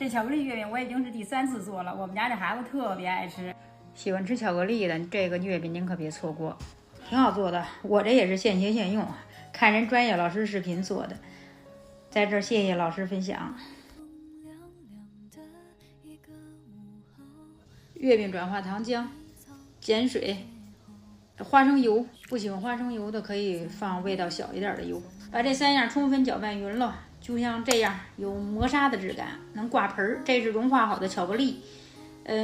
這巧克力月餅我已經是第3次做了，我们家这孩子特別愛吃。喜歡吃巧克力的這個月餅您可別錯過，挺好做的。我這也是現學現用，看人專業老師視頻做的。在這兒謝謝老師分享。月餅轉化糖漿、鹼水、花生油，不喜歡花生油的可以放味道小一點的油。把這3樣充分攪拌匀了，就像這樣有磨砂的質感，能掛盆兒。這是融化好的巧克力，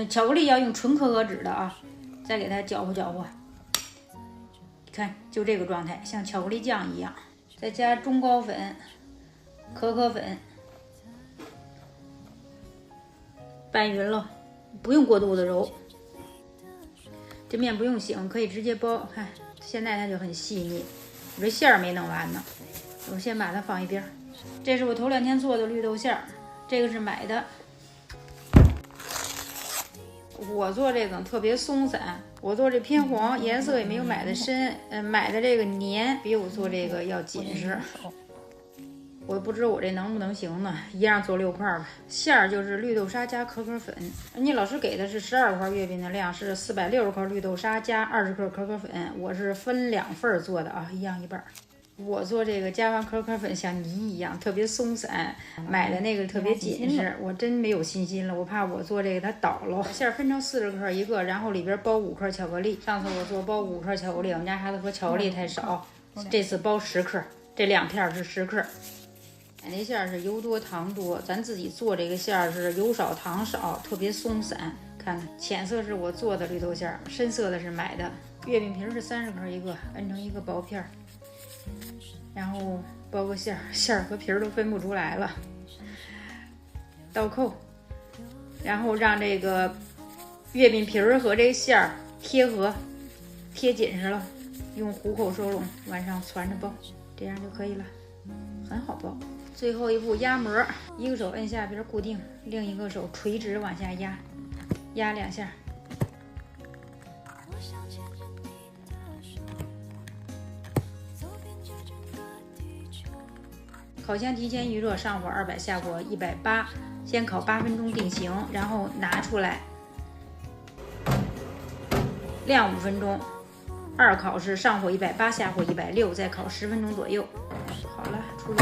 巧克力要用纯可可脂的啊。再給它攪和攪和，看就這個狀態，像巧克力醬一樣。再加中高粉、可可粉，拌匀了。不用過度的揉，这面不用醒，可以直接包。看，现在它就很细腻。我这馅儿沒弄完呢，我先把它放一邊。這是我頭2天做的綠豆馅兒，這個是買的。我做這個特別鬆散，我做這偏黃，顏色也沒有買的深。買的這個黏，比我做這個要緊實。我不知我這能不能行呢，一樣做6塊吧。馅兒就是綠豆沙加可可粉。你老師給的是12塊月餅的量，是460克綠豆沙加20克可可粉。我是分2份做的啊，一樣一半。我做这個加完可可粉像泥一樣，特別鬆散。買的那個特別緊實，我真沒有信心了，我怕我做這個它倒了。馅兒分成40克一個，然後裡邊包5克巧克力。上次我做包5克巧克力，我們家孩子說巧克力太少，這次包10克，這2片是10克。買那馅兒是油多糖多，咱自己做這個馅兒是油少糖少，特別鬆散。看看淺色是我做的綠豆馅兒，深色的是買的。月餅皮是30克一個，摁成一個薄片，然後包個馅兒，馅兒和皮兒都分不出來了。倒扣，然後讓這個月餅皮兒和這個餡兒貼合，貼緊實了，用虎口收攏，往上攒着包，這樣就可以了，很好包。最後一步壓模，一個手摁下邊固定，另一個手垂直往下壓，壓2下。烤箱提前預熱，上火200，下火180，先烤8分鐘定型，然後拿出來晾5分鐘。2烤是上火180，下火160，再烤10分鐘左右。好了，出炉。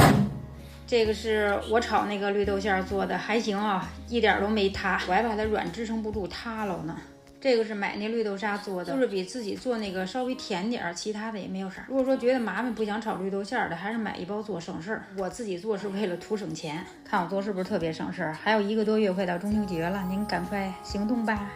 這個是我炒那個綠豆馅做的，還行啊，一點都沒塌，我還把它軟支撐不住塌了呢。這個是買那綠豆沙做的，就是比自己做那個稍微甜點，其他的也沒有啥。如果說覺得麻煩不想炒綠豆馅的，還是買一包做省事兒。我自己做是為了圖省錢，看我做是不是特別省事兒？還有1個多月快到中秋節了，您趕快行動吧。